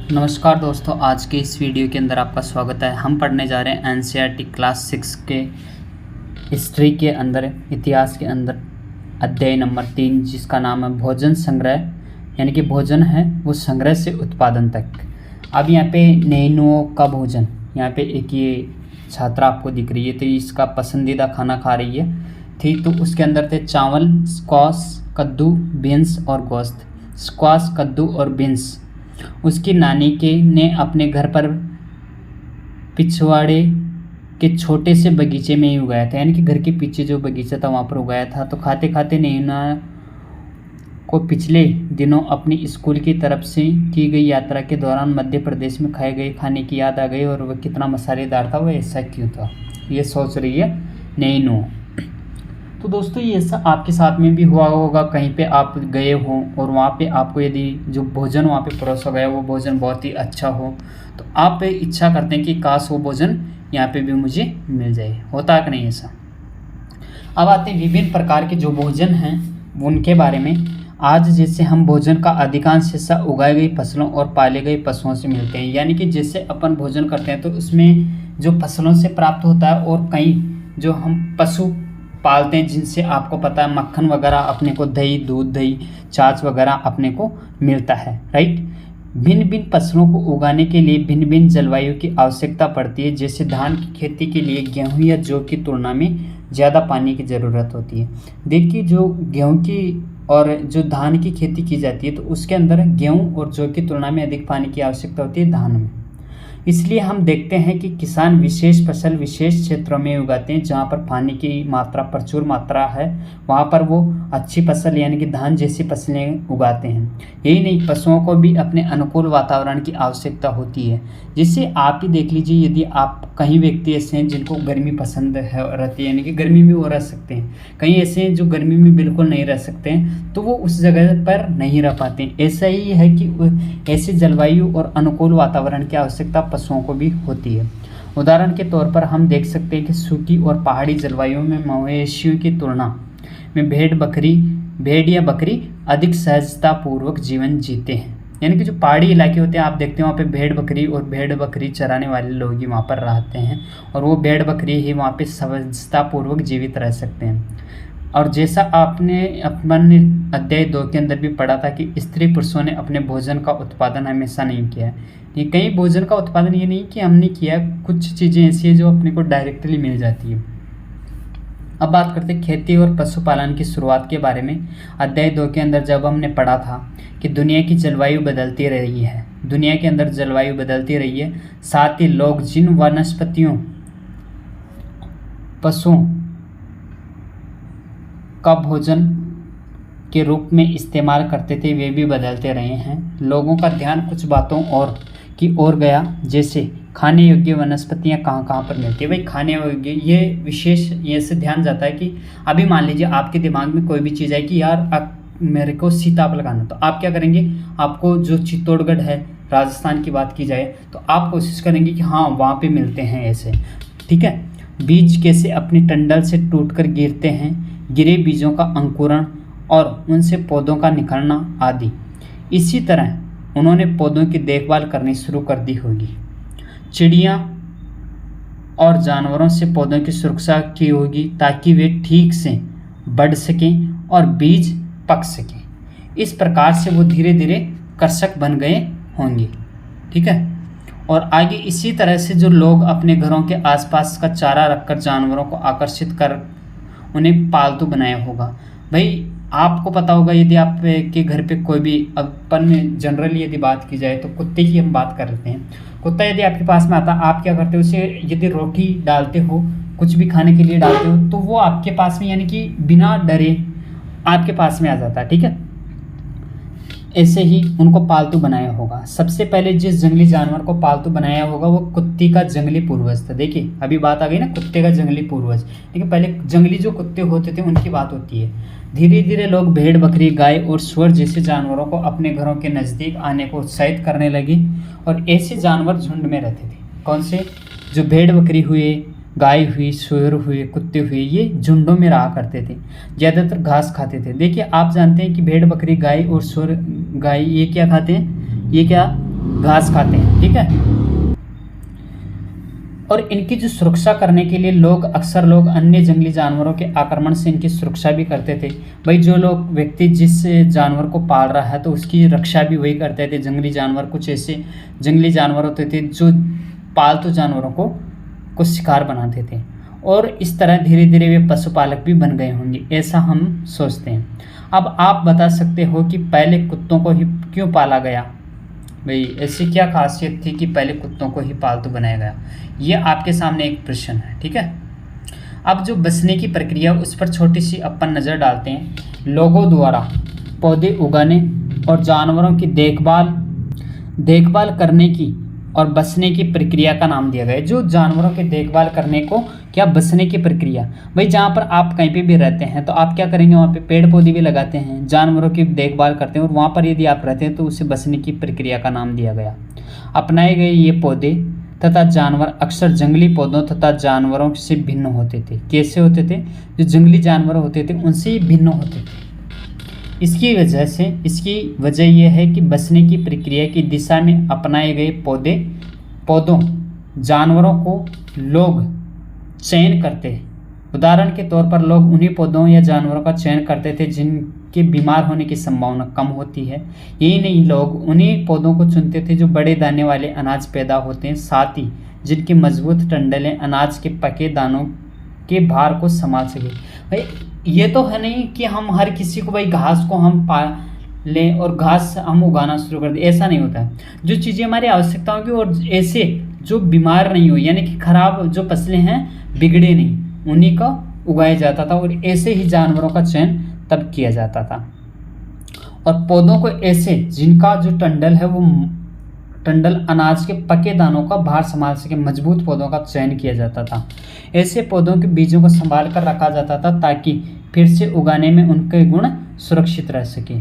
नमस्कार दोस्तों, आज के इस वीडियो के अंदर आपका स्वागत है। हम पढ़ने जा रहे हैं एनसीईआरटी क्लास 6 के हिस्ट्री के अंदर, इतिहास के अंदर अध्याय नंबर 3, जिसका नाम है भोजन संग्रह, यानी कि भोजन है वो संग्रह से उत्पादन तक। अब यहाँ पे नैनुओं का भोजन, यहाँ पे एक ये छात्रा आपको दिख रही है, तो इसका पसंदीदा खाना खा रही है थी। तो उसके अंदर थे चावल, स्क्वाश, कद्दू, बीन्स और गोश्त। स्क्वाश, कद्दू और बीन्स उसकी नानी ने अपने घर पर पिछवाड़े के छोटे से बगीचे में ही उगाया था, यानी कि घर के पीछे जो बगीचा था वहाँ पर उगाया था। तो खाते खाते नैना को पिछले दिनों अपनी स्कूल की तरफ से की गई यात्रा के दौरान मध्य प्रदेश में खाए गए खाने की याद आ गई, और वह कितना मसालेदार था, वह ऐसा क्यों था, ये सोच रही है नैनो। तो दोस्तों, ये ऐसा आपके साथ में भी हुआ होगा, कहीं पे आप गए हो और वहाँ पे आपको यदि जो भोजन वहाँ पे परोसा गया वो भोजन बहुत ही अच्छा हो, तो आप इच्छा करते हैं कि काश वो भोजन यहाँ पे भी मुझे मिल जाए। होता है कि नहीं ऐसा। अब आते हैं विभिन्न प्रकार के जो भोजन हैं उनके बारे में। आज जैसे हम भोजन का अधिकांश हिस्सा उगाई गई फसलों और पाले गए पशुओं से मिलते हैं, यानी कि जैसे अपन भोजन करते हैं तो उसमें जो फसलों से प्राप्त होता है, और कई जो हम पशु पालते हैं जिनसे आपको पता है मक्खन वगैरह अपने को, दही, दूध, दही, छाछ वगैरह अपने को मिलता है, राइट। भिन्न भिन्न फसलों को उगाने के लिए भिन्न भिन्न जलवायु की आवश्यकता पड़ती है। जैसे धान की खेती के लिए गेहूं या जौ की तुलना में ज़्यादा पानी की ज़रूरत होती है। देखिए, जो गेहूं की और जो धान की खेती की जाती है तो उसके अंदर गेहूं और जौ की तुलना में अधिक पानी की आवश्यकता होती है धान में। इसलिए हम देखते हैं कि किसान विशेष फसल विशेष क्षेत्रों में उगाते हैं। जहाँ पर पानी की मात्रा प्रचुर मात्रा है वहाँ पर वो अच्छी फसल यानी कि धान जैसी फसलें उगाते हैं। यही नहीं, पशुओं को भी अपने अनुकूल वातावरण की आवश्यकता होती है। जिससे आप ही देख लीजिए, यदि आप कहीं व्यक्ति ऐसे हैं जिनको गर्मी पसंद है रहती है, यानी कि गर्मी में वो रह सकते हैं, कहीं ऐसे हैं जो गर्मी में बिल्कुल नहीं रह सकते हैं, तो वो उस जगह पर नहीं रह पाते हैं। ऐसा ही है कि ऐसे जलवायु और अनुकूल वातावरण की आवश्यकता पशुओं को भी होती है। उदाहरण के तौर पर हम देख सकते हैं कि सूखी और पहाड़ी जलवायु में मवेशियों की तुलना में भेड़ या बकरी अधिक सहजता पूर्वक जीवन जीते हैं। यानी कि जो पहाड़ी इलाके होते हैं आप देखते हैं वहाँ पे भेड़ बकरी चराने वाले लोग ही वहाँ पर रहते हैं, और वो भेड़ बकरी ही वहाँ पे सहजता पूर्वक जीवित रह सकते हैं। और जैसा आपने अपने अध्याय 2 के अंदर भी पढ़ा था कि स्त्री पुरुषों ने अपने भोजन का उत्पादन हमेशा नहीं किया है। ये कई भोजन का उत्पादन ये नहीं कि हमने किया, कुछ चीज़ें ऐसी है जो अपने को डायरेक्टली मिल जाती है। अब बात करते हैं खेती और पशुपालन की शुरुआत के बारे में। अध्याय 2 के अंदर जब हमने पढ़ा था कि दुनिया की जलवायु बदलती रही है, दुनिया के अंदर जलवायु बदलती रही है, साथ ही लोग जिन वनस्पतियों, पशुओं का भोजन के रूप में इस्तेमाल करते थे वे भी बदलते रहे हैं। लोगों का ध्यान कुछ बातों और की ओर गया, जैसे खाने योग्य वनस्पतियां कहाँ कहाँ पर मिलती है। भाई खाने योग्य, ये विशेष ये से ध्यान जाता है कि अभी मान लीजिए आपके दिमाग में कोई भी चीज़ है कि यार मेरे को सीताफल लगाना, तो आप क्या करेंगे, आपको जो चित्तौड़गढ़ है, राजस्थान की बात की जाए, तो आप कोशिश करेंगे कि हाँ वहाँ पे मिलते हैं ऐसे, ठीक है। बीज कैसे अपनी टंडल से टूटकर गिरते हैं, गिरे बीजों का अंकुरण और उनसे पौधों का निकलना आदि। इसी तरह उन्होंने पौधों की देखभाल करनी शुरू कर दी होगी। चिड़िया और जानवरों से पौधों की सुरक्षा की होगी ताकि वे ठीक से बढ़ सकें और बीज पक सकें। इस प्रकार से वो धीरे धीरे कृषक बन गए होंगे, ठीक है। और आगे इसी तरह से जो लोग अपने घरों के आसपास का चारा रखकर जानवरों को आकर्षित कर उन्हें पालतू बनाया होगा। भाई आपको पता होगा, यदि आप के घर पे कोई भी, अपन में जनरली यदि बात की जाए तो कुत्ते की हम बात कर रहे हैं। कुत्ता यदि आपके पास में आता, आप क्या करते हो, उसे यदि रोटी डालते हो, कुछ भी खाने के लिए डालते हो, तो वो आपके पास में यानी कि बिना डरे आपके पास में आ जाता है, ठीक है। ऐसे ही उनको पालतू बनाया होगा। सबसे पहले जिस जंगली जानवर को पालतू बनाया होगा वो कुत्ते का जंगली पूर्वज था। देखिए अभी बात आ गई ना कुत्ते का जंगली पूर्वज, लेकिन पहले जंगली जो कुत्ते होते थे उनकी बात होती है। धीरे धीरे लोग भेड़ बकरी, गाय और सुअर जैसे जानवरों को अपने घरों के नज़दीक आने को उत्साहित करने लगे, और ऐसे जानवर झुंड में रहते थे। कौन से, जो भेड़ बकरी हुए, गाय हुई, सुअर हुए, कुत्ते हुए, ये झुंडों में रहा करते थे, ज़्यादातर घास खाते थे। देखिए आप जानते हैं कि भेड़ बकरी, गाय और सुअर, गाय ये क्या खाते हैं, ये क्या घास खाते हैं, ठीक है। और इनकी जो सुरक्षा करने के लिए अक्सर लोग अन्य जंगली जानवरों के आक्रमण से इनकी सुरक्षा भी करते थे। भाई जो लोग व्यक्ति जिस जानवर को पाल रहा है तो उसकी रक्षा भी वही करते थे। जंगली जानवर, कुछ ऐसे जंगली जानवर होते थे जो पालतू जानवरों को शिकार बनाते थे, और इस तरह धीरे धीरे वे पशुपालक भी बन गए होंगे, ऐसा हम सोचते हैं। अब आप बता सकते हो कि पहले कुत्तों को ही क्यों पाला गया? भाई ऐसी क्या खासियत थी कि पहले कुत्तों को ही पालतू बनाया गया? ये आपके सामने एक प्रश्न है, ठीक है। अब जो बसने की प्रक्रिया, उस पर छोटी सी अपन नज़र डालते हैं। लोगों द्वारा पौधे उगाने और जानवरों की देखभाल करने की और बसने की प्रक्रिया का नाम दिया गया है। जो जानवरों की देखभाल करने को क्या, बसने की प्रक्रिया। भाई जहाँ पर आप कहीं पे भी रहते हैं तो आप क्या करेंगे, वहाँ पे पेड़ पौधे भी लगाते हैं, जानवरों की देखभाल करते हैं, और वहाँ पर यदि आप रहते हैं तो उसे बसने की प्रक्रिया का नाम दिया गया। अपनाए गए ये पौधे तथा जानवर अक्सर जंगली पौधों तथा जानवरों से भिन्न होते थे। कैसे होते थे? जो जंगली जानवर होते थे उनसे ही भिन्न होते थे। इसकी वजह यह है कि बसने की प्रक्रिया की दिशा में अपनाए गए पौधों जानवरों को लोग चयन करते हैं। उदाहरण के तौर पर लोग उन्हीं पौधों या जानवरों का चयन करते थे जिनके बीमार होने की संभावना कम होती है। यही नहीं, लोग उन्हीं पौधों को चुनते थे जो बड़े दाने वाले अनाज पैदा होते हैं, साथ ही जिनकी मजबूत टंडलें अनाज के पके दानों के भार को संभाल सके। भाई ये तो है नहीं कि हम हर किसी को भाई घास को हम पाल लें और घास हम उगाना शुरू कर दें, ऐसा नहीं होता है। जो चीज़ें हमारी आवश्यकताओं की और ऐसे जो बीमार नहीं हो, यानी कि खराब जो फसलें हैं बिगड़े नहीं, उन्हीं का उगाया जाता था, और ऐसे ही जानवरों का चयन तब किया जाता था। और पौधों को ऐसे जिनका जो टंडल है वो टंडल अनाज के पके दानों का भार संभाल सके, मजबूत पौधों का चयन किया जाता था। ऐसे पौधों के बीजों को संभाल कर रखा जाता था ताकि फिर से उगाने में उनके गुण सुरक्षित रह सके।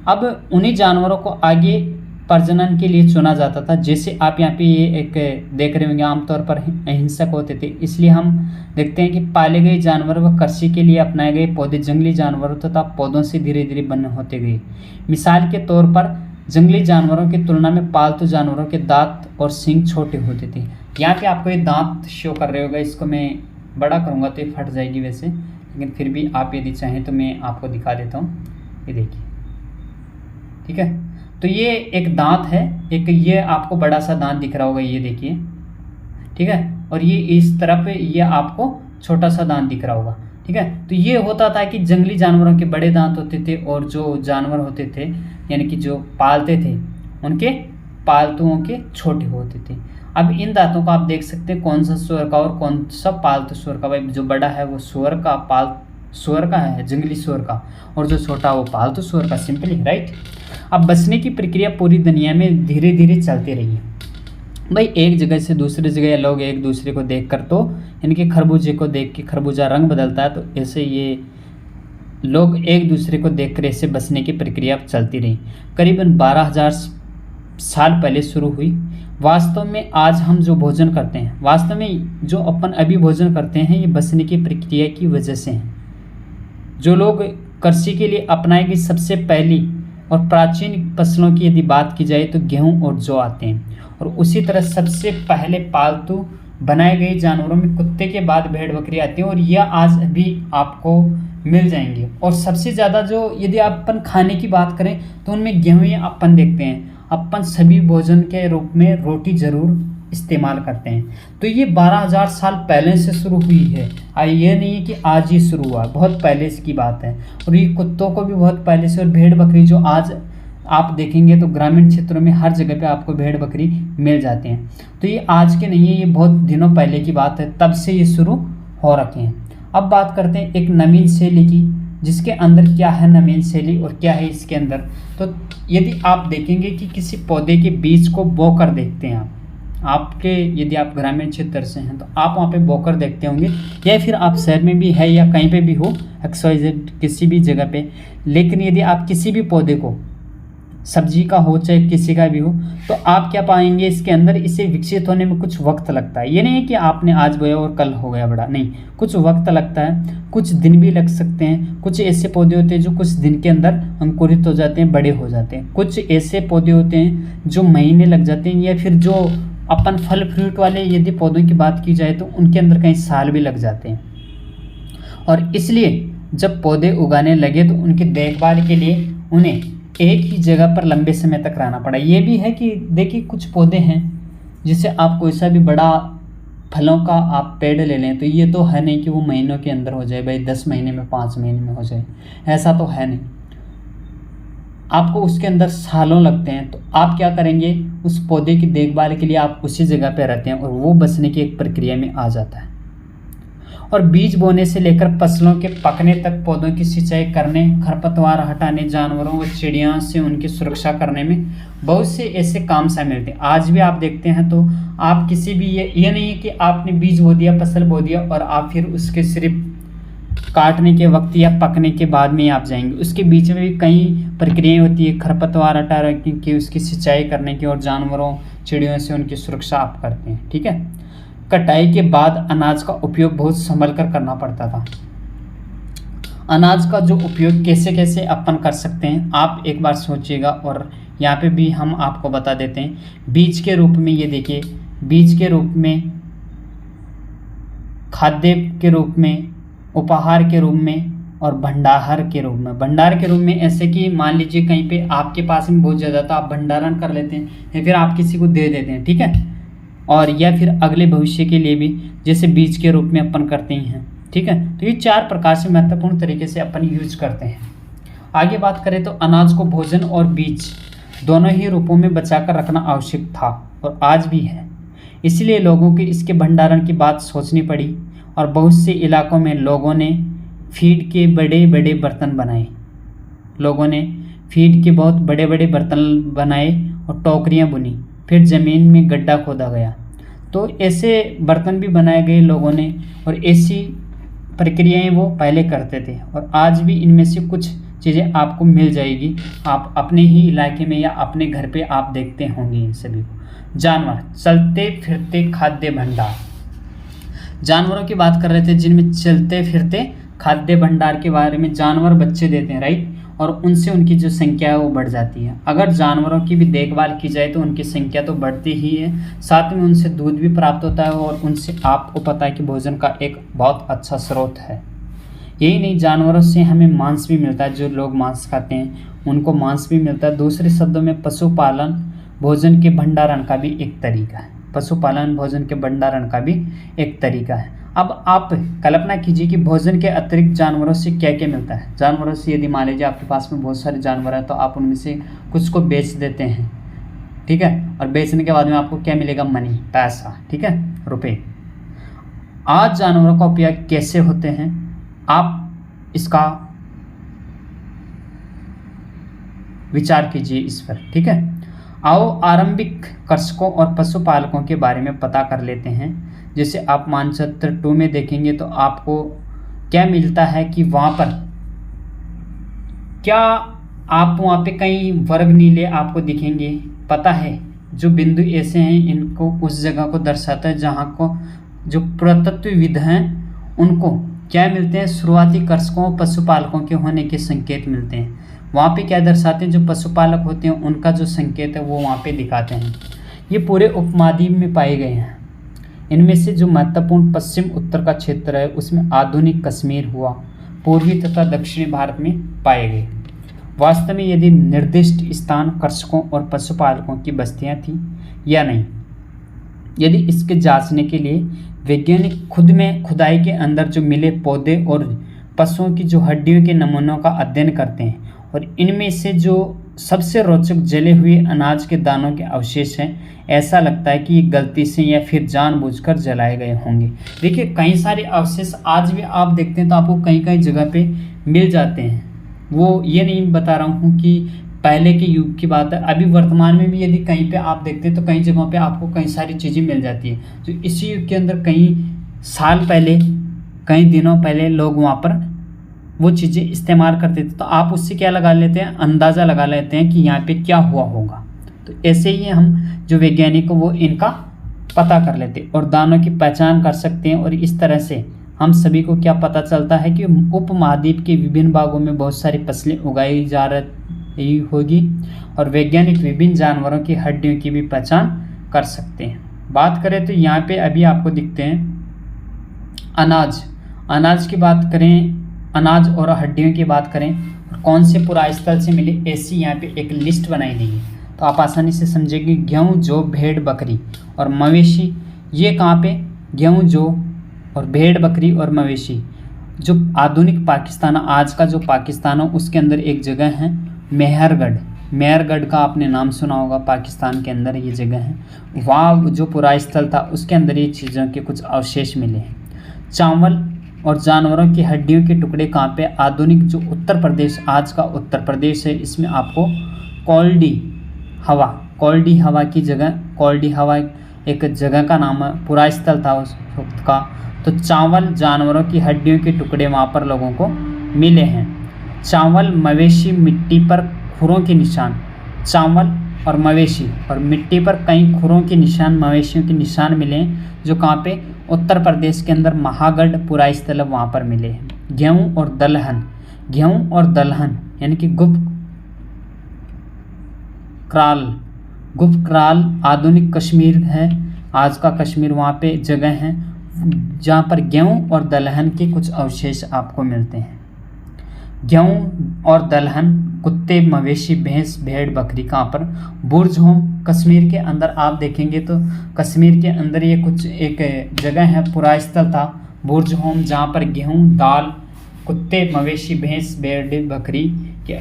अब उन्हीं जानवरों को आगे प्रजनन के लिए चुना जाता था। जैसे आप यहाँ पे ये एक देख रहे होंगे, आमतौर पर अहिंसक होते थे, इसलिए हम देखते हैं कि पाले गए जानवर व कृषि के लिए अपनाए गए पौधे जंगली जानवरों तथा पौधों से धीरे धीरे भिन्न होते गए। मिसाल के तौर पर जंगली जानवरों की तुलना में पालतू जानवरों के दांत और सींग छोटे होते थे। यहाँ पे आपको ये दांत शो कर रहे होगा, इसको मैं बड़ा करूँगा तो ये फट जाएगी वैसे, लेकिन फिर भी आप यदि चाहें तो मैं आपको दिखा देता हूँ। ये देखिए, ठीक है। तो ये एक दांत है, एक ये आपको बड़ा सा दांत दिख रहा होगा, ये देखिए, ठीक है। और ये इस तरफ ये आपको छोटा सा दांत दिख रहा होगा, ठीक है। तो ये होता था कि जंगली जानवरों के बड़े दांत होते थे और जो जानवर होते थे यानी कि जो पालते थे उनके पालतुओं के छोटे होते थे। अब इन दांतों को आप देख सकते हैं कौन सा सूअर का और कौन सा पालतू सूअर का। भाई जो बड़ा है वो सूअर का है, जंगली सूअर का, और जो छोटा वो पालतू सूअर का, सिंपली, राइट। अब बसने की प्रक्रिया पूरी दुनिया में धीरे धीरे चलती रही है। भाई एक जगह से दूसरी जगह लोग एक दूसरे को देखकर, तो इनके खरबूजे को देख के खरबूजा रंग बदलता है, तो ऐसे ये लोग एक दूसरे को देखकर ऐसे बसने की प्रक्रिया चलती रही। करीबन 12,000 साल पहले शुरू हुई। वास्तव में आज हम जो भोजन करते हैं, वास्तव में जो अपन अभी भोजन करते हैं, ये बसने की प्रक्रिया की वजह से हैं। जो लोग कृषि के लिए अपनाई गई सबसे पहली और प्राचीन फसलों की यदि बात की जाए तो गेहूं और जौ आते हैं, और उसी तरह सबसे पहले पालतू बनाए गए जानवरों में कुत्ते के बाद भेड़ बकरी आती है, और यह आज भी आपको मिल जाएंगे। और सबसे ज़्यादा जो यदि अपन खाने की बात करें तो उनमें गेहूँ अपन देखते हैं। अपन सभी भोजन के रूप में रोटी ज़रूर इस्तेमाल करते हैं। तो ये 12,000 साल पहले से शुरू हुई है, ये नहीं है कि आज ही शुरू हुआ, बहुत पहले की बात है। और ये कुत्तों को भी बहुत पहले से, और भेड़ बकरी जो आज आप देखेंगे तो ग्रामीण क्षेत्रों में हर जगह पे आपको भेड़ बकरी मिल जाते हैं। तो ये आज के नहीं है, ये बहुत दिनों पहले की बात है, तब से ये शुरू हो रखे हैं। अब बात करते हैं एक नवीन शैली की, जिसके अंदर क्या है नवीन शैली और क्या है इसके अंदर। तो यदि आप देखेंगे कि किसी पौधे के बीज को बोकर देखते हैं आपके यदि आप ग्रामीण क्षेत्र से हैं तो आप वहाँ पे बोकर देखते होंगे, या फिर आप शहर में भी है या कहीं पे भी हो XYZ किसी भी जगह पे। लेकिन यदि आप किसी भी पौधे को सब्जी का हो चाहे किसी का भी हो, तो आप क्या पाएंगे इसके अंदर, इसे विकसित होने में कुछ वक्त लगता है। ये नहीं है कि आपने आज बोया और कल हो गया बड़ा, नहीं, कुछ वक्त लगता है, कुछ दिन भी लग सकते हैं। कुछ ऐसे पौधे होते हैं जो कुछ दिन के अंदर अंकुरित हो जाते हैं, बड़े हो जाते हैं। कुछ ऐसे पौधे होते हैं जो महीने लग जाते हैं, या फिर जो अपन फल फ्रूट वाले यदि पौधों की बात की जाए तो उनके अंदर कई साल भी लग जाते हैं। और इसलिए जब पौधे उगाने लगे तो उनकी देखभाल के लिए उन्हें एक ही जगह पर लंबे समय तक रहना पड़ा। ये भी है कि देखिए कुछ पौधे हैं जिसे आप कोई सा भी बड़ा फलों का आप पेड़ ले लें तो ये तो है नहीं कि वो महीनों के अंदर हो जाए, भाई 10 महीने में 5 महीने में हो जाए, ऐसा तो है नहीं। आपको उसके अंदर सालों लगते हैं। तो आप क्या करेंगे, उस पौधे की देखभाल के लिए आप उसी जगह पे रहते हैं और वो बचने की एक प्रक्रिया में आ जाता है। और बीज बोने से लेकर फसलों के पकने तक पौधों की सिंचाई करने, खरपतवार हटाने, जानवरों व चिड़िया से उनकी सुरक्षा करने में बहुत से ऐसे काम शामिल थे। आज भी आप देखते हैं तो आप किसी भी ये नहीं है कि आपने बीज बो दिया, फसल बो दिया और आप फिर उसके सिर्फ काटने के वक्त या पकने के बाद में आप जाएंगे। उसके बीच में भी कई प्रक्रियाएं होती है, खरपतवार हटाने की, उसकी सिंचाई करने की, और जानवरों चिड़ियों से उनकी सुरक्षा आप करते हैं। ठीक है। कटाई के बाद अनाज का उपयोग बहुत संभल कर करना पड़ता था। अनाज का जो उपयोग कैसे कैसे अपन कर सकते हैं आप एक बार सोचिएगा, और यहाँ पे भी हम आपको बता देते हैं। बीज के रूप में ये देखिए, बीज के रूप में, खाद्य के रूप में, उपहार के रूप में और भंडार के रूप में। भंडार के रूप में ऐसे कि मान लीजिए कहीं पे आपके पास में बहुत ज़्यादा तो आप भंडारण कर लेते हैं या फिर आप किसी को दे देते हैं, ठीक है, और या फिर अगले भविष्य के लिए भी, जैसे बीज के रूप में अपन करते ही हैं। ठीक है। तो ये 4 प्रकार से महत्वपूर्ण तरीके से अपन यूज करते हैं। आगे बात करें तो अनाज को भोजन और बीज दोनों ही रूपों में बचाकर रखना आवश्यक था और आज भी है। इसलिए लोगों को इसके भंडारण की बात सोचनी पड़ी और बहुत से इलाकों में लोगों ने फीड के बड़े बड़े बर्तन बनाए। लोगों ने फीड के बहुत बड़े बड़े बर्तन बनाए और टोकरियाँ बुनी, फिर ज़मीन में गड्ढा खोदा गया तो ऐसे बर्तन भी बनाए गए लोगों ने, और ऐसी प्रक्रियाएं वो पहले करते थे। और आज भी इनमें से कुछ चीज़ें आपको मिल जाएगी, आप अपने ही इलाके में या अपने घर पे आप देखते होंगे इन सभी को। जानवर, चलते फिरते खाद्य भंडार। जानवरों की बात कर रहे थे जिनमें चलते फिरते खाद्य भंडार के बारे में जानवर बच्चे देते हैं, राइट, और उनसे उनकी जो संख्या है वो बढ़ जाती है। अगर जानवरों की भी देखभाल की जाए तो उनकी संख्या तो बढ़ती ही है, साथ में उनसे दूध भी प्राप्त होता है और उनसे आपको पता है कि भोजन का एक बहुत अच्छा स्रोत है। यही नहीं, जानवरों से हमें मांस भी मिलता है। जो लोग मांस खाते हैं उनको मांस भी मिलता है। दूसरे शब्दों में पशुपालन भोजन के भंडारण का भी एक तरीका है। पशुपालन भोजन के भंडारण का भी एक तरीका है। अब आप कल्पना कीजिए कि भोजन के अतिरिक्त जानवरों से क्या क्या मिलता है। जानवरों से यदि मान लीजिए आपके पास में बहुत सारे जानवर हैं तो आप उनमें से कुछ को बेच देते हैं, ठीक है, और बेचने के बाद में आपको क्या मिलेगा, मनी, पैसा, ठीक है, रुपए। आज जानवरों का उपयोग कैसे होते हैं आप इसका विचार कीजिए इस पर, ठीक है। आओ आरंभिक कृषकों और पशुपालकों के बारे में पता कर लेते हैं। जैसे आप मानचित्र 2 में देखेंगे तो आपको क्या मिलता है कि वहाँ पर क्या आप वहाँ पे कई वर्ग नीले आपको दिखेंगे, पता है, जो बिंदु ऐसे हैं इनको उस जगह को दर्शाता है जहाँ को जो पुरातत्वविद हैं उनको क्या मिलते हैं, शुरुआती कृषकों पशुपालकों के होने के संकेत मिलते हैं। वहाँ पे क्या दर्शाते हैं, जो पशुपालक होते हैं उनका जो संकेत है वो वहाँ पे दिखाते हैं। ये पूरे उपमहाद्वीप में पाए गए हैं। इनमें से जो महत्वपूर्ण पश्चिम उत्तर का क्षेत्र है उसमें आधुनिक कश्मीर हुआ, पूर्वी तथा दक्षिणी भारत में पाए गए। वास्तव में यदि निर्दिष्ट स्थान कृषकों और पशुपालकों की बस्तियां थी या नहीं, यदि इसके जांचने के लिए वैज्ञानिक खुद में खुदाई के अंदर जो मिले पौधे और पशुओं की जो हड्डियों के नमूनों का अध्ययन करते हैं और इनमें से जो सबसे रोचक जले हुए अनाज के दानों के अवशेष हैं, ऐसा लगता है कि ये गलती से या फिर जानबूझकर जलाए गए होंगे। देखिए कई सारे अवशेष आज भी आप देखते हैं तो आपको कई कई जगह पे मिल जाते हैं। वो ये नहीं बता रहा हूँ कि पहले के युग की बात है, अभी वर्तमान में भी यदि कहीं पे आप देखते हैं तो कई जगहों पे आपको कई सारी चीज़ें मिल जाती है। तो इसी युग के अंदर कई साल पहले, कई दिनों पहले लोग वहाँ पर वो चीज़ें इस्तेमाल करते थे, तो आप उससे क्या लगा लेते हैं, अंदाज़ा लगा लेते हैं कि यहाँ पे क्या हुआ होगा। तो ऐसे ही हम जो वैज्ञानिक वो इनका पता कर लेते और दानों की पहचान कर सकते हैं। और इस तरह से हम सभी को क्या पता चलता है कि उपमहाद्वीप के विभिन्न भागों में बहुत सारी फसलें उगाई जा रही होगी और वैज्ञानिक विभिन्न जानवरों की हड्डियों की भी पहचान कर सकते हैं। बात करें तो यहाँ पे अभी आपको दिखते हैं अनाज की बात करें, अनाज और हड्डियों की बात करें और कौन से पुरास्थल से मिले, ऐसी यहाँ पे एक लिस्ट बनाई गई है। तो आप आसानी से समझेंगे, गेहूँ, जौ, भेड़, बकरी और मवेशी, ये कहाँ पे, गेहूँ, जौ और भेड़, बकरी और मवेशी, जो आधुनिक पाकिस्तान, आज का जो पाकिस्तान है उसके अंदर एक जगह है मेहरगढ़ का आपने नाम सुना होगा, पाकिस्तान के अंदर ये जगह है। वहाँ जो पुरास्थल था उसके अंदर ये चीज़ों के कुछ अवशेष मिले हैं। चावल और जानवरों की हड्डियों के टुकड़े कहाँ पे, आधुनिक जो उत्तर प्रदेश, आज का उत्तर प्रदेश है, इसमें आपको कोल्डी हवा की जगह, कोल्डी हवा एक जगह का नाम है, पुरास्थल था उस वक्त का। तो चावल, जानवरों की हड्डियों के टुकड़े वहाँ पर लोगों को मिले हैं। चावल, मवेशी, मिट्टी पर खुरों के निशान, चावल और मवेशी और मिट्टी पर कई खुरों के निशान, मवेशियों के निशान मिले हैं, जो कहाँ पे, उत्तर प्रदेश के अंदर महागढ़ पुरास्थल वहाँ पर मिले हैं। गेहूँ और दलहन यानी कि गुप्तक्राल आधुनिक कश्मीर है, आज का कश्मीर, वहाँ पे जगह है जहाँ पर गेहूँ और दलहन के कुछ अवशेष आपको मिलते हैं। गेहूँ और दलहन, कुत्ते, मवेशी, भैंस, भेड़, बकरी कहाँ पर, बुर्ज होम, कश्मीर के अंदर आप देखेंगे तो कश्मीर के अंदर ये कुछ एक जगह है, पुरास्थल था बुर्ज होम, जहाँ पर गेहूँ, दाल, कुत्ते, मवेशी, भैंस, भेड़, बकरी के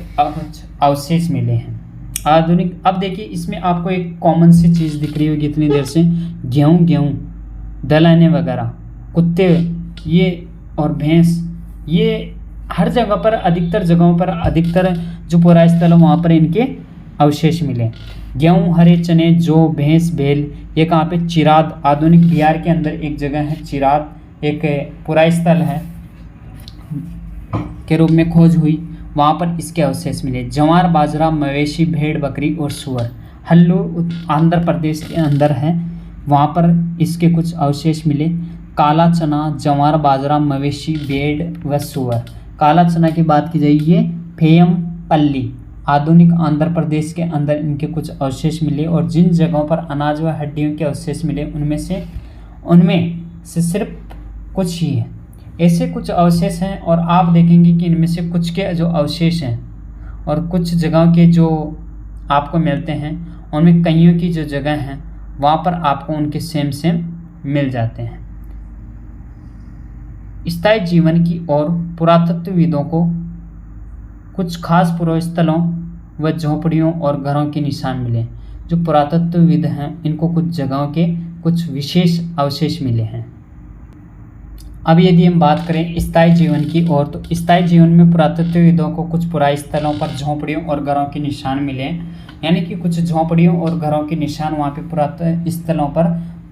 अवशेष मिले हैं। आधुनिक, अब देखिए इसमें आपको एक कॉमन सी चीज़ दिख रही होगी इतनी देर से, गेहूँ, दलहने वगैरह, कुत्ते ये और भैंस, ये हर जगह पर, अधिकतर जगहों पर, अधिकतर जो पुरास्थल है वहाँ पर इनके अवशेष मिले। गेहूँ, हरे चने, जौ, भैंस, बैल, ये कहाँ पे, चिराद, आधुनिक बिहार के अंदर एक जगह है चिराद, एक पुरास्थल है के रूप में खोज हुई, वहाँ पर इसके अवशेष मिले। जवार, बाजरा, मवेशी, भेड़, बकरी और सूअर, हल्लूर आंध्र प्रदेश के अंदर है, वहाँ पर इसके कुछ अवशेष मिले। काला चना, जवार, बाजरा, मवेशी, भेड़ व सूअर। काला चना की बात की जाए, ये फेयमपल्ली, आधुनिक आंध्र प्रदेश के अंदर इनके कुछ अवशेष मिले। और जिन जगहों पर अनाज व हड्डियों के अवशेष मिले उनमें से सिर्फ कुछ ही है, ऐसे कुछ अवशेष हैं। और आप देखेंगे कि इनमें से कुछ के जो अवशेष हैं और कुछ जगहों के जो आपको मिलते हैं, उनमें कईयों की जो जगह हैं वहाँ पर आपको उनके सेम मिल जाते हैं। स्थायी जीवन की और पुरातत्वविदों को कुछ खास पुरास्थलों व झोपड़ियों और घरों के निशान मिले। जो पुरातत्वविद हैं इनको कुछ जगहों के कुछ विशेष अवशेष मिले हैं। अब यदि हम बात करें स्थायी जीवन की ओर, तो स्थायी जीवन में पुरातत्वविदों को कुछ पुरास्थलों पर झोपड़ियों और घरों के निशान मिले, यानी कि कुछ झोपड़ियों और घरों के निशान वहाँ पे पुरातत्वस्थलों पर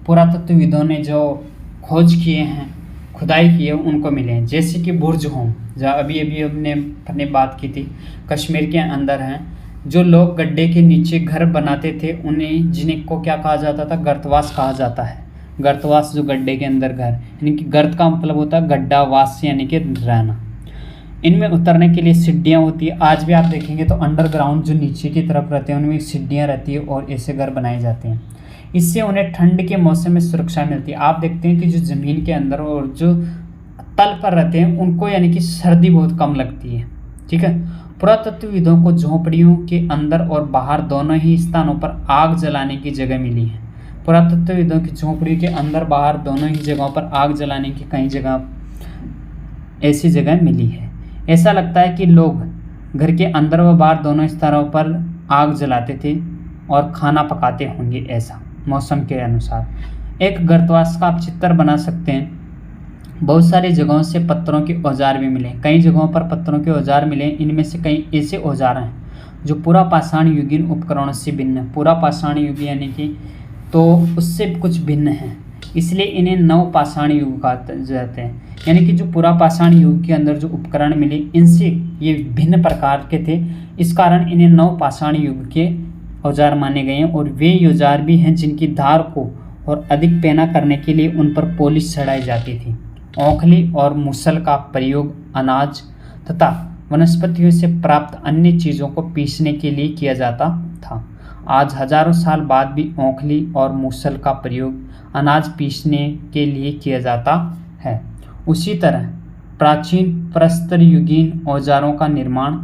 पुरातत्वविदों ने जो खोज किए हैं, खुदाई की है, उनको मिले हैं। जैसे कि बुर्ज होम, जहाँ अभी हमने बात की थी, कश्मीर के अंदर हैं। जो लोग गड्ढे के नीचे घर बनाते थे उन्हें, जिन्हें को क्या कहा जाता था, गर्तवास कहा जाता है। गर्तवास जो गड्ढे के अंदर घर, यानी कि गर्त का मतलब होता है गड्ढा, वास यानी कि रहना। इनमें उतरने के लिए सीढ़ियाँ होती है। आज भी आप देखेंगे तो अंडरग्राउंड जो नीचे की तरफ रहते हैं उनमें सीढ़ियाँ रहती है और ऐसे घर बनाए जाते हैं। इससे उन्हें ठंड के मौसम में सुरक्षा मिलती है। आप देखते हैं कि जो ज़मीन के अंदर और जो तल पर रहते हैं उनको यानी कि सर्दी बहुत कम लगती है। ठीक है। पुरातत्वविदों को झोंपड़ियों के अंदर और बाहर दोनों ही स्थानों पर आग जलाने की जगह मिली है। पुरातत्वविदों की झोंपड़ी के अंदर बाहर दोनों ही जगहों पर आग जलाने की कई जगह ऐसी जगह मिली है। ऐसा लगता है कि लोग घर के अंदर व बाहर दोनों स्थानों पर आग जलाते थे और खाना पकाते होंगे, ऐसा मौसम के अनुसार। एक गर्तवास का आप चित्र बना सकते हैं। बहुत सारी जगहों से पत्थरों के औजार भी मिले, कई जगहों पर पत्थरों के औजार मिले। इनमें से कई ऐसे औजार हैं जो पूरा पाषाण युगीन उपकरणों से भिन्न है। पूरा पाषाण युग यानी कि तो उससे कुछ भिन्न है। इसलिए इन्हें नवपाषाण युग कहा जाते हैं। यानी कि जो पुरापाषाण युग के अंदर जो उपकरण मिले इनसे ये भिन्न प्रकार के थे, इस कारण इन्हें नवपाषाण युग के औजार माने गए हैं। और वे औजार भी हैं जिनकी धार को और अधिक पैना करने के लिए उन पर पॉलिश चढ़ाई जाती थी। औंखली और मुसल का प्रयोग अनाज तथा वनस्पतियों से प्राप्त अन्य चीज़ों को पीसने के लिए किया जाता था। आज हजारों साल बाद भी औंखली और मूसल का प्रयोग अनाज पीसने के लिए किया जाता है। उसी तरह प्राचीन प्रस्तर युगीन औजारों का निर्माण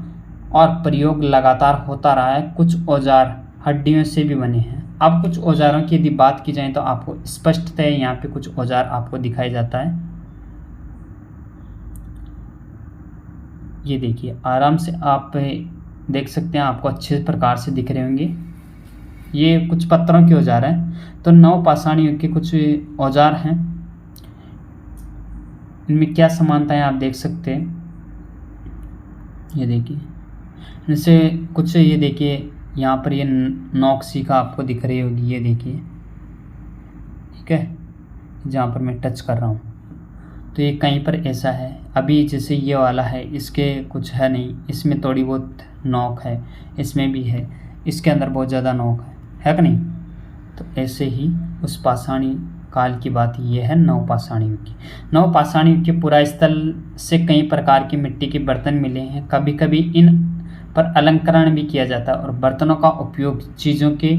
और प्रयोग लगातार होता रहा है। कुछ औजार हड्डियों से भी बने हैं। अब कुछ औजारों की यदि बात की जाए तो आपको स्पष्टतः यहाँ पे कुछ औजार आपको दिखाई जाता है। ये देखिए, आराम से आप देख सकते हैं, आपको अच्छे प्रकार से दिख रहे होंगे। ये कुछ पत्थरों के औजार हैं। तो नवपाषाण युग के कुछ औजार हैं, इनमें क्या समानताएं आप देख सकते हैं। ये देखिए, इनसे कुछ, ये देखिए यहाँ पर ये नोक सी का आपको दिख रही होगी, ये देखिए, ठीक है, जहाँ पर मैं टच कर रहा हूँ तो ये कहीं पर ऐसा है। अभी जैसे ये वाला है, इसके कुछ है नहीं, इसमें थोड़ी बहुत नोक है, इसमें भी है, इसके अंदर बहुत ज़्यादा नोक है कि नहीं। तो ऐसे ही उस पाषाणी काल की बात ये है नवपाषाण युग की। नवपाषाण युग के पुरा स्थल से कई प्रकार की मिट्टी के बर्तन मिले हैं। कभी कभी इन पर अलंकरण भी किया जाता है और बर्तनों का उपयोग चीज़ों के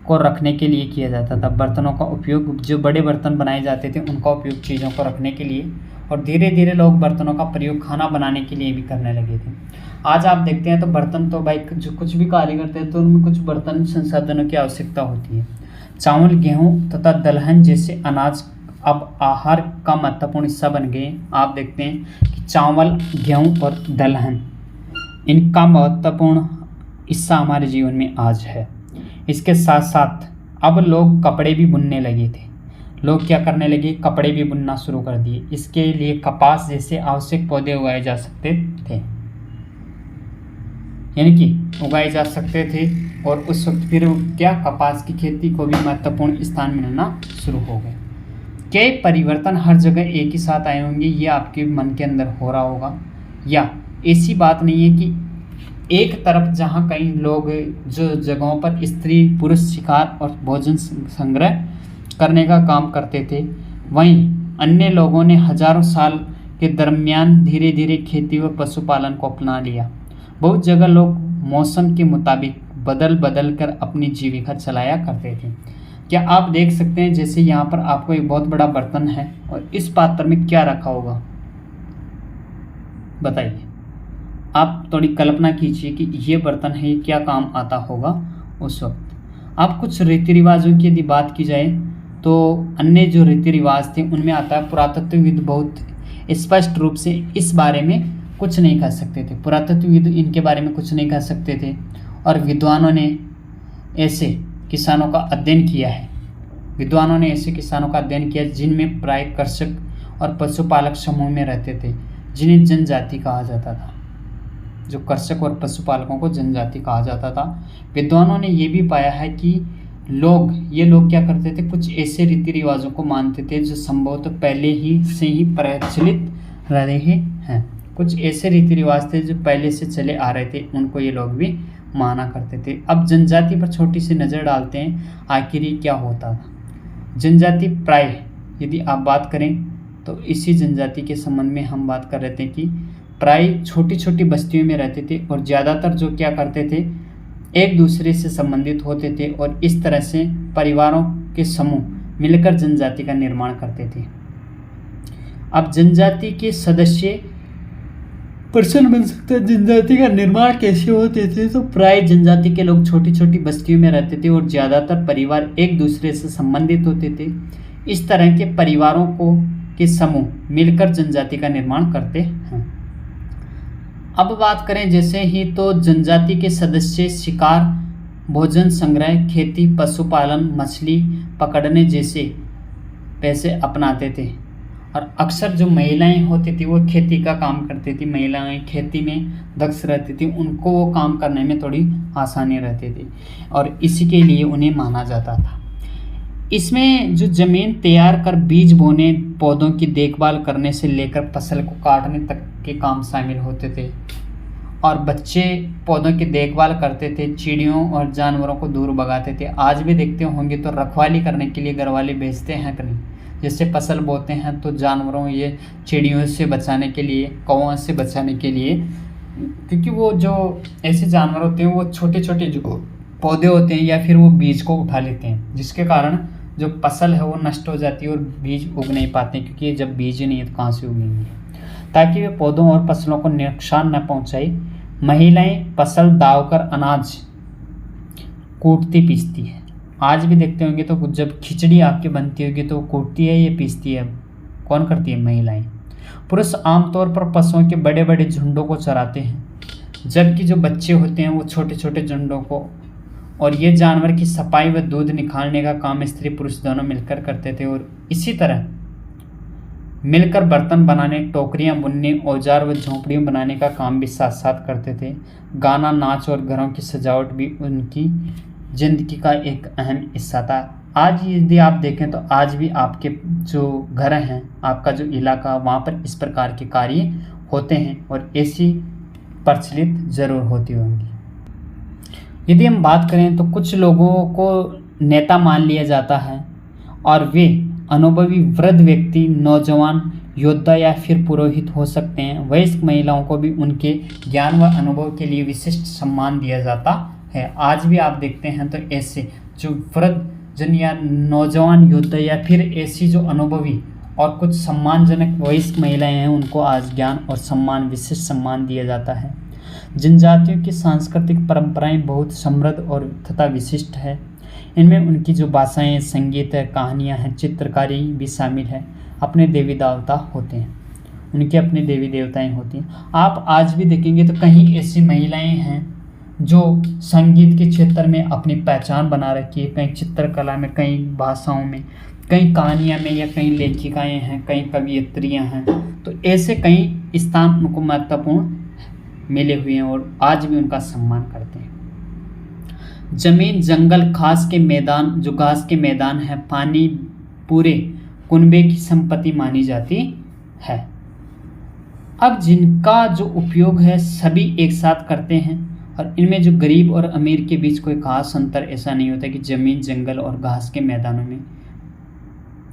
को रखने के लिए किया जाता था। बर्तनों का उपयोग, जो बड़े बर्तन बनाए जाते थे उनका उपयोग चीज़ों को रखने के लिए, और धीरे धीरे लोग बर्तनों का प्रयोग खाना बनाने के लिए भी करने लगे थे। आज आप देखते हैं तो बर्तन तो भाई जो कुछ भी कार्य करते हैं तो उनमें कुछ बर्तन संसाधनों की आवश्यकता होती है। चावल, गेहूँ तथा दलहन जैसे अनाज अब आहार का महत्वपूर्ण हिस्सा बन गए। आप देखते हैं कि चावल, गेहूँ और दलहन, इनका महत्वपूर्ण हिस्सा हमारे जीवन में आज है। इसके साथ साथ अब लोग कपड़े भी बुनने लगे थे। लोग क्या करने लगे, कपड़े भी बुनना शुरू कर दिए। इसके लिए कपास जैसे आवश्यक पौधे उगाए जा सकते थे, यानी कि उगाए जा सकते थे। और उस वक्त फिर क्या, कपास की खेती को भी महत्वपूर्ण स्थान मिलना शुरू हो गए। क्या परिवर्तन हर जगह एक ही साथ आए होंगे, ये आपके मन के अंदर हो रहा होगा, या ऐसी बात नहीं है कि एक तरफ जहाँ कई लोग जो जगहों पर स्त्री पुरुष शिकार और भोजन संग्रह करने का काम करते थे, वहीं अन्य लोगों ने हजारों साल के दरमियान धीरे धीरे खेती व पशुपालन को अपना लिया। बहुत जगह लोग मौसम के मुताबिक बदल बदल कर अपनी जीविका चलाया करते थे। क्या आप देख सकते हैं, जैसे यहाँ पर आपको एक बहुत बड़ा बर्तन है और इस पात्र में क्या रखा होगा, बताइए। आप थोड़ी कल्पना कीजिए कि ये बर्तन है, ये क्या काम आता होगा उस वक्त। अब कुछ रीति रिवाजों की यदि बात की जाए तो अन्य जो रीति रिवाज थे उनमें आता है, पुरातत्वविद बहुत स्पष्ट रूप से इस बारे में कुछ नहीं कह सकते थे। पुरातत्वविद इनके बारे में कुछ नहीं कह सकते थे, और विद्वानों ने ऐसे किसानों का अध्ययन किया है। विद्वानों ने ऐसे किसानों का अध्ययन किया जिनमें प्राय कृषक और पशुपालक समूह में रहते थे, जिन्हें जनजाति कहा जाता था। जो कृषक और पशुपालकों को जनजाति कहा जाता था। विद्वानों ने ये भी पाया है कि ये लोग क्या करते थे, कुछ ऐसे रीति रिवाजों को मानते थे जो संभवतः पहले ही से ही प्रचलित रहे हैं। कुछ ऐसे रीति रिवाज थे जो पहले से चले आ रहे थे, उनको ये लोग भी माना करते थे। अब जनजाति पर छोटी सी नज़र डालते हैं, आखिर ये क्या होता था। जनजाति प्राय यदि आप बात करें तो इसी जनजाति के संबंध में हम बात कर रहे थे कि प्राय छोटी छोटी बस्तियों में रहते थे, और ज़्यादातर जो क्या करते थे, एक दूसरे से संबंधित होते थे, और इस तरह से परिवारों के समूह मिलकर जनजाति का निर्माण करते थे। अब जनजाति के सदस्य प्रश्न बन सकता है, जनजाति का निर्माण कैसे होते थे। तो प्राय जनजाति के लोग छोटी छोटी बस्तियों में रहते थे, और ज़्यादातर परिवार एक दूसरे से संबंधित होते थे। इस तरह के परिवारों के समूह मिलकर जनजाति का निर्माण करते हैं। अब बात करें जैसे ही, तो जनजाति के सदस्य शिकार, भोजन संग्रह, खेती, पशुपालन, मछली पकड़ने जैसे पैसे अपनाते थे। और अक्सर जो महिलाएं होती थी वो खेती का काम करती थी। महिलाएं खेती में दक्ष रहती थी, उनको वो काम करने में थोड़ी आसानी रहती थी, और इसी के लिए उन्हें माना जाता था। इसमें जो ज़मीन तैयार कर बीज बोने, पौधों की देखभाल करने से लेकर फसल को काटने तक के काम शामिल होते थे। और बच्चे पौधों की देखभाल करते थे, चिड़ियों और जानवरों को दूर भगाते थे। आज भी देखते होंगे तो रखवाली करने के लिए घरवाले भेजते हैं कि नहीं। जैसे फसल बोते हैं तो जानवरों, ये चिड़ियों से बचाने के लिए, कौओं से बचाने के लिए, क्योंकि वो जो ऐसे जानवर होते हैं वो छोटे छोटे जो पौधे होते हैं या फिर वो बीज को उठा लेते हैं, जिसके कारण जो फसल है वो नष्ट हो जाती है और बीज उग नहीं पाते, क्योंकि जब बीज ही नहीं है तो कहाँ से उगेंगे। ताकि वे पौधों और फसलों को नुकसान न पहुंचाए, महिलाएं फसल दावकर अनाज कूटती पीसती है। आज भी देखते होंगे तो जब खिचड़ी आपके बनती होगी तो कूटती है या पीसती है, कौन करती है? महिलाएं। पुरुष आमतौर पर पशुओं के बड़े बड़े झुंडों को चराते हैं, जबकि जो बच्चे होते हैं वो छोटे छोटे झुंडों को, और ये जानवर की सफाई व दूध निकालने का काम स्त्री पुरुष दोनों मिलकर करते थे। और इसी तरह मिलकर बर्तन बनाने, टोकरियां बुनने, औजार व झोंपड़ियां बनाने का काम भी साथ साथ करते थे। गाना, नाच और घरों की सजावट भी उनकी जिंदगी का एक अहम हिस्सा था। आज यदि आप देखें तो आज भी आपके जो घर हैं, आपका जो इलाका, वहाँ पर इस प्रकार के कार्य होते हैं और ऐसी प्रचलित ज़रूर होती होंगी। यदि हम बात करें तो कुछ लोगों को नेता मान लिया जाता है और वे अनुभवी वृद्ध व्यक्ति, नौजवान, योद्धा या फिर पुरोहित हो सकते हैं। वयस्क महिलाओं को भी उनके ज्ञान व अनुभव के लिए विशिष्ट सम्मान दिया जाता है। आज भी आप देखते हैं तो ऐसे जो वृद्ध जन या नौजवान योद्धा या फिर ऐसी जो अनुभवी और कुछ सम्मानजनक वयस्क महिलाएं हैं, उनको आज ज्ञान और सम्मान, विशिष्ट सम्मान दिया जाता है। जनजातियों की सांस्कृतिक परंपराएं बहुत समृद्ध और तथा विशिष्ट है। इनमें उनकी जो भाषाएं, संगीत है, कहानियां हैं, चित्रकारी भी शामिल है। अपने देवी देवता होते हैं, उनके अपने देवी देवताएं होती हैं। आप आज भी देखेंगे तो कहीं ऐसी महिलाएं हैं जो संगीत के क्षेत्र में अपनी पहचान बना रखी है, कहीं चित्रकला में, कई भाषाओं में, कई कहानियाँ में, या कई लेखिकाएँ हैं, कई कवियत्रियाँ हैं। तो ऐसे कई स्थान उनको महत्वपूर्ण मिले हुए हैं और आज भी उनका सम्मान करते हैं। जमीन, जंगल, घास के मैदान, जो घास के मैदान है, पानी पूरे कुनबे की संपत्ति मानी जाती है। अब जिनका जो उपयोग है सभी एक साथ करते हैं और इनमें जो गरीब और अमीर के बीच कोई खास अंतर ऐसा नहीं होता कि ज़मीन, जंगल और घास के मैदानों में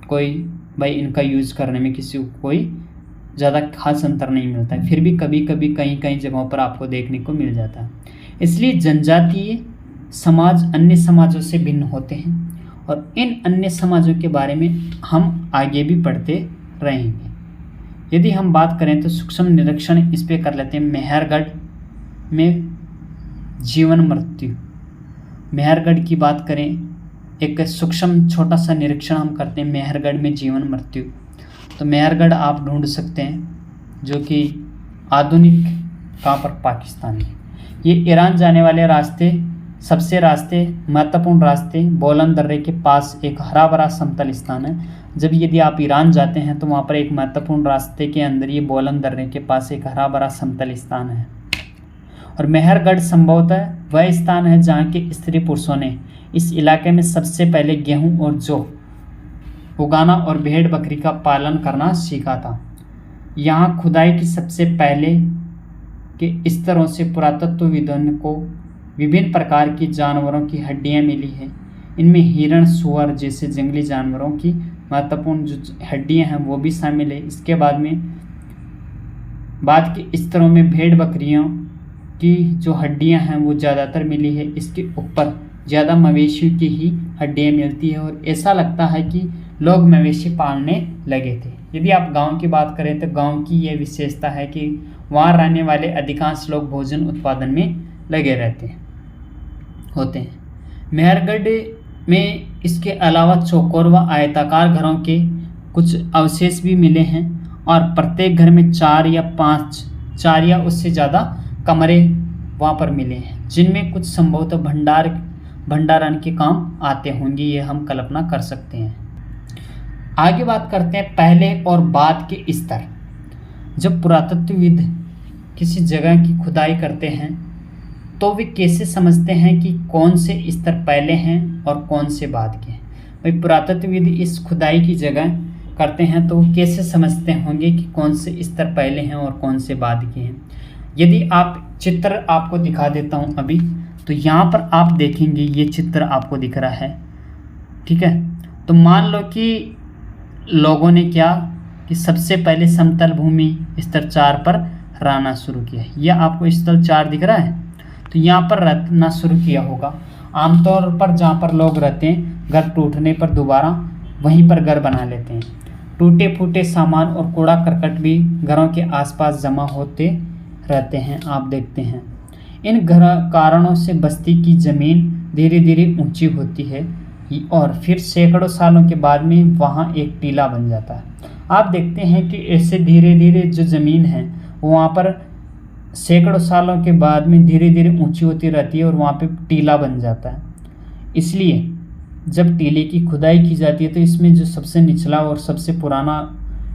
कोई भाई इनका यूज़ करने में किसी को कोई ज़्यादा खास अंतर नहीं मिलता है। फिर भी कभी कभी कहीं जगहों पर आपको देखने को मिल जाता है। इसलिए जनजातीय समाज अन्य समाजों से भिन्न होते हैं और इन अन्य समाजों के बारे में हम आगे भी पढ़ते रहेंगे। यदि हम बात करें तो सूक्ष्म निरीक्षण इस पे कर लेते हैं। मेहरगढ़ में जीवन मृत्यु, मेहरगढ़ की बात करें, एक सूक्ष्म छोटा सा निरीक्षण हम करते हैं मेहरगढ़ में जीवन मृत्यु। तो मेहरगढ़ आप ढूंढ सकते हैं, जो कि आधुनिक कहाँ पर, पाकिस्तान में। ये ईरान जाने वाले रास्ते, सबसे महत्वपूर्ण रास्ते बोलन दर्रे के पास एक हरा भरा समतल स्थान है। जब यदि आप ईरान जाते हैं तो वहाँ पर एक महत्वपूर्ण रास्ते के अंदर ये बोलन दर्रे के पास एक हरा भरा समतल स्थान है। और मेहरगढ़ संभवतः वह स्थान है जहाँ के स्त्री पुरुषों ने इस इलाके में सबसे पहले गेहूँ और जौ उगाना और भेड़ बकरी का पालन करना सीखा था। यहाँ खुदाई की सबसे पहले के स्तरों से पुरातत्वविदों को विभिन्न प्रकार की जानवरों की हड्डियाँ मिली हैं। इनमें हिरण, सुअर जैसे जंगली जानवरों की महत्वपूर्ण जो हड्डियाँ हैं वो भी शामिल है। इसके बाद के स्तरों में भेड़ बकरियों की जो हड्डियाँ हैं वो ज़्यादातर मिली है। इसके ऊपर ज़्यादा मवेशियों की ही हड्डियाँ मिलती है और ऐसा लगता है कि लोग मवेशी पालने लगे थे। यदि आप गांव की बात करें तो गांव की यह विशेषता है कि वहाँ रहने वाले अधिकांश लोग भोजन उत्पादन में लगे होते हैं। मेहरगढ़ में इसके अलावा चौकोर व आयताकार घरों के कुछ अवशेष भी मिले हैं और प्रत्येक घर में 4 या उससे ज़्यादा कमरे वहाँ पर मिले हैं, जिनमें कुछ संभवतः भंडारण के काम आते होंगे, ये हम कल्पना कर सकते हैं। आगे बात करते हैं पहले और बाद के स्तर। जब पुरातत्वविद किसी जगह की खुदाई करते हैं तो वे कैसे समझते हैं कि कौन से स्तर पहले हैं और कौन से बाद के हैं। भाई पुरातत्वविद इस खुदाई की जगह करते हैं तो वो कैसे समझते होंगे कि कौन से स्तर पहले हैं और कौन से बाद के हैं। यदि आप चित्र आपको दिखा देता हूं अभी, तो यहाँ पर आप देखेंगे ये चित्र आपको दिख रहा है, ठीक है। तो मान लो कि लोगों ने क्या कि सबसे पहले समतल भूमि स्तर 4 पर रहना शुरू किया। यह आपको स्थल 4 दिख रहा है, तो यहाँ पर रहना शुरू किया होगा। आमतौर पर जहाँ पर लोग रहते हैं, घर टूटने पर दोबारा वहीं पर घर बना लेते हैं। टूटे फूटे सामान और कूड़ा करकट भी घरों के आसपास जमा होते रहते हैं, आप देखते हैं। इन कारणों से बस्ती की ज़मीन धीरे धीरे ऊंची होती है और फिर सैकड़ों सालों के बाद में वहाँ एक टीला बन जाता है। आप देखते हैं कि ऐसे धीरे धीरे जो ज़मीन है वहाँ पर सैकड़ों सालों के बाद में धीरे धीरे ऊंची होती रहती है और वहाँ पे टीला बन जाता है। इसलिए जब टीले की खुदाई की जाती है तो इसमें जो सबसे निचला और सबसे पुराना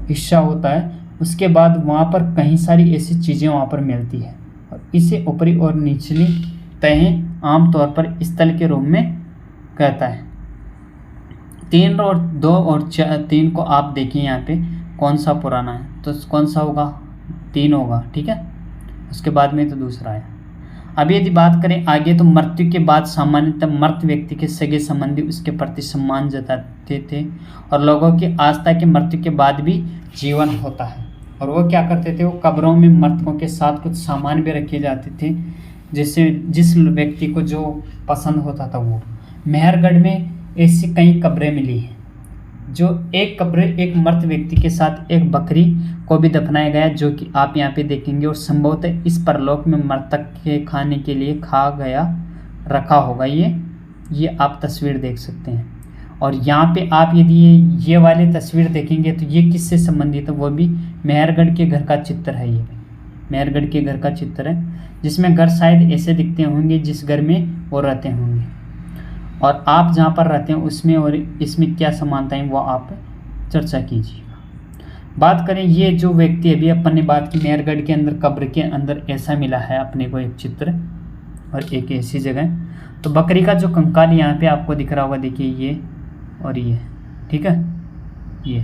हिस्सा होता है, उसके बाद वहाँ पर कई सारी ऐसी चीज़ें वहाँ पर मिलती है और इसे ऊपरी और निचली तहें आमतौर पर स्थल के रूप में कहता है। 3 और 2 और 3 को आप देखें यहाँ पे कौन सा पुराना है, तो कौन सा होगा, 3 होगा, ठीक है। उसके बाद में तो दूसरा है। अब यदि बात करें आगे, तो मृत्यु के बाद सामान्यतः मृत व्यक्ति के सगे संबंधी उसके प्रति सम्मान जताते थे और लोगों की आस्था के मृत्यु के बाद भी जीवन होता है। और वो क्या करते थे, वो कब्रों में मृतकों के साथ कुछ सामान भी रखे जाते थे, जिससे जिस व्यक्ति को जो पसंद होता था वो। मेहरगढ़ में ऐसी कई कब्रें मिली हैं, जो एक कब्र एक मृत व्यक्ति के साथ एक बकरी को भी दफनाया गया, जो कि आप यहाँ पे देखेंगे, और संभवतः इस परलोक में मृतक के खाने के लिए खा गया रखा होगा। ये आप तस्वीर देख सकते हैं। और यहाँ पे आप यदि ये वाली तस्वीर देखेंगे तो ये किससे संबंधित है, वो भी मेहरगढ़ के घर का चित्र है। ये मेहरगढ़ के घर का चित्र है, जिसमें घर शायद ऐसे दिखते होंगे जिस घर में वो रहते होंगे, और आप जहाँ पर रहते हैं उसमें और इसमें क्या समानताएं वो आप चर्चा कीजिएगा। बात करें, ये जो व्यक्ति अभी अपन ने बात की मेहरगढ़ के अंदर कब्र के अंदर ऐसा मिला है अपने को एक चित्र और एक ऐसी जगह। तो बकरी का जो कंकाल यहाँ पे आपको दिख रहा होगा, देखिए ये और ये, ठीक है, ये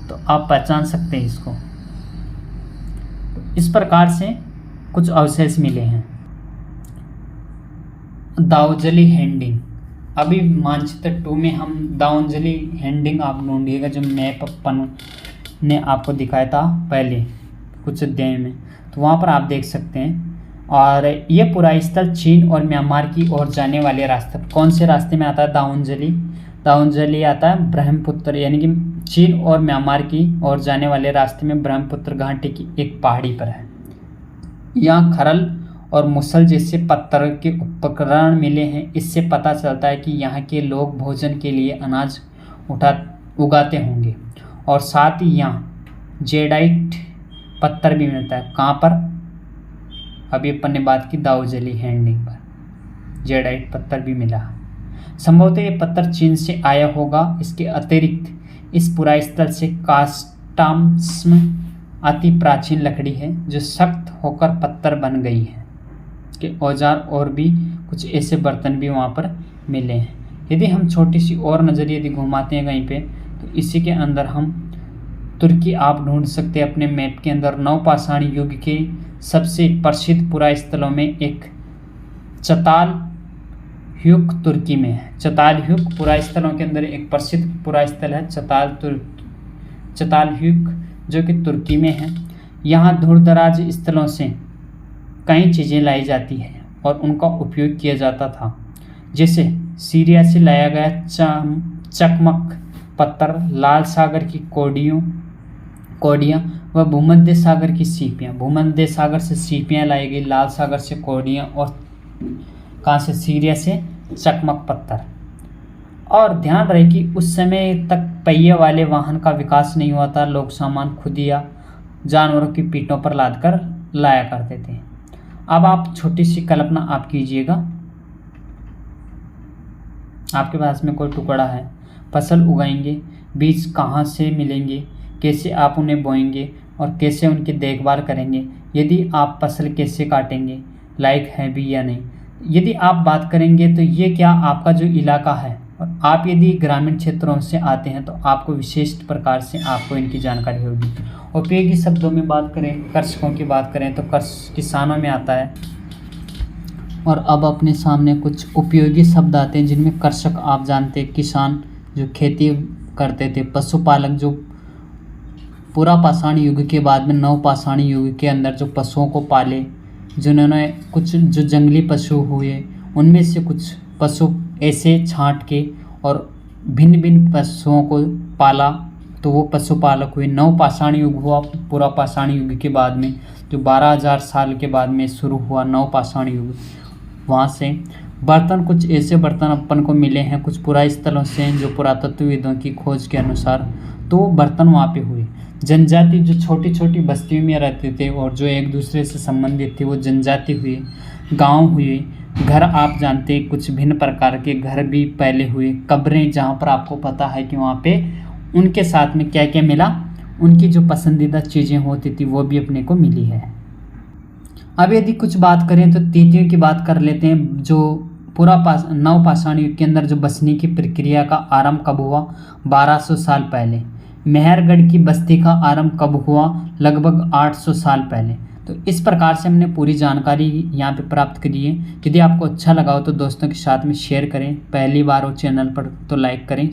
तो आप पहचान सकते हैं इसको। तो इस प्रकार से कुछ अवशेष मिले हैं। दाऊदजली हैंडिंग, अभी मानचित्र 2 में हम दाऊदजली हैंडिंग आप ढूंढिएगा, जो मैप अपन ने आपको दिखाया था पहले कुछ अध्याय में, तो वहाँ पर आप देख सकते हैं। और ये पूरा स्थल चीन और म्यांमार की ओर जाने वाले रास्ते, कौन से रास्ते में आता है, दाऊदजली आता है ब्रह्मपुत्र, यानी कि चीन और म्यांमार की ओर जाने वाले रास्ते में ब्रह्मपुत्र घाटी की एक पहाड़ी पर है। यहाँ खरल और मुसल जैसे पत्थर के उपकरण मिले हैं। इससे पता चलता है कि यहाँ के लोग भोजन के लिए अनाज उगाते होंगे। और साथ ही यहाँ जेडाइट पत्थर भी मिलता है। कहाँ पर, अभी अपन ने बात की दाऊदजली हैंडिंग पर, जेडाइट पत्थर भी मिला। संभवतः ये पत्थर चीन से आया होगा। इसके अतिरिक्त इस पूरा स्थल से कास्टाम्स्म अति प्राचीन लकड़ी है, जो सख्त होकर पत्थर बन गई है के औजार और भी कुछ ऐसे बर्तन भी वहाँ पर मिले हैं। यदि हम छोटी सी और नज़र यदि घुमाते हैं कहीं पे, तो इसी के अंदर हम तुर्की आप ढूंढ सकते हैं अपने मैप के अंदर। नवपाषाण युग के सबसे प्रसिद्ध पुरा स्थलों में एक चतालह्यूक तुर्की में है। चतालह्यूक पुरा स्थलों के अंदर एक प्रसिद्ध पुरा स्थल है चतालह्यूक, जो कि तुर्की में है। यहाँ दूर दराज स्थलों से कई चीज़ें लाई जाती है और उनका उपयोग किया जाता था, जैसे सीरिया से लाया गया चकमक पत्थर, लाल सागर की कोडियाँ व भूमध्य सागर की सीपियाँ। भूमध्य सागर से सीपियाँ लाई गई, लाल सागर से कोडियाँ, और कहाँ से, सीरिया से चकमक पत्थर। और ध्यान रहे कि उस समय तक पहिए वाले वाहन का विकास नहीं हुआ था। लोग सामान खुद या जानवरों की पीठों पर लादकर लाया करते थे। अब आप छोटी सी कल्पना आप कीजिएगा, आपके पास में कोई टुकड़ा है, फसल उगाएंगे, बीज कहाँ से मिलेंगे, कैसे आप उन्हें बोएंगे और कैसे उनकी देखभाल करेंगे, यदि आप फसल कैसे काटेंगे, लायक है भी या नहीं। यदि आप बात करेंगे तो ये क्या आपका जो इलाका है और आप यदि ग्रामीण क्षेत्रों से आते हैं तो आपको विशिष्ट प्रकार से आपको इनकी जानकारी होगी। उपयोगी शब्दों में बात करें, कृषकों की बात करें तो कृषि किसानों में आता है। और अब अपने सामने कुछ उपयोगी शब्द आते हैं जिनमें कृषक आप जानते हैं, किसान जो खेती करते थे, पशुपालक जो पूरा पाषाण युग के बाद में नव पाषाण युग के अंदर जो पशुओं को पाले, जिन्होंने कुछ जो जंगली पशु हुए उनमें से कुछ पशु ऐसे छांट के और भिन्न भिन्न पशुओं को पाला, तो वो पशुपालक हुए। नव पाषाण युग हुआ, पूरा पाषाण युग के बाद में जो 12,000 साल के बाद में शुरू हुआ नव पाषाण युग, वहाँ से बर्तन, कुछ ऐसे बर्तन अपन को मिले हैं कुछ पुरास्थलों से जो पुरातत्वविदों की खोज के अनुसार, तो वो बर्तन वहाँ पे हुए। जनजाति जो छोटी छोटी बस्तियों में रहते थे और जो एक दूसरे से संबंधित थे वो जनजाति हुए, गांव हुए, घर आप जानते हैं कुछ भिन्न प्रकार के घर भी पहले हुए, कब्रें जहाँ पर आपको पता है कि वहाँ पे उनके साथ में क्या क्या मिला, उनकी जो पसंदीदा चीज़ें होती थी वो भी अपने को मिली है। अब यदि कुछ बात करें तो तीतियों की बात कर लेते हैं, जो पूरा नव पाषाण युग के अंदर जो बसने की प्रक्रिया का आरंभ कब हुआ, 1200 साल पहले। मेहरगढ़ की बस्ती का आरंभ कब हुआ, लगभग 800 साल पहले। तो इस प्रकार से हमने पूरी जानकारी यहाँ पे प्राप्त करी है। यदि आपको अच्छा लगा हो तो दोस्तों के साथ में शेयर करें, पहली बार हो चैनल पर तो लाइक करें।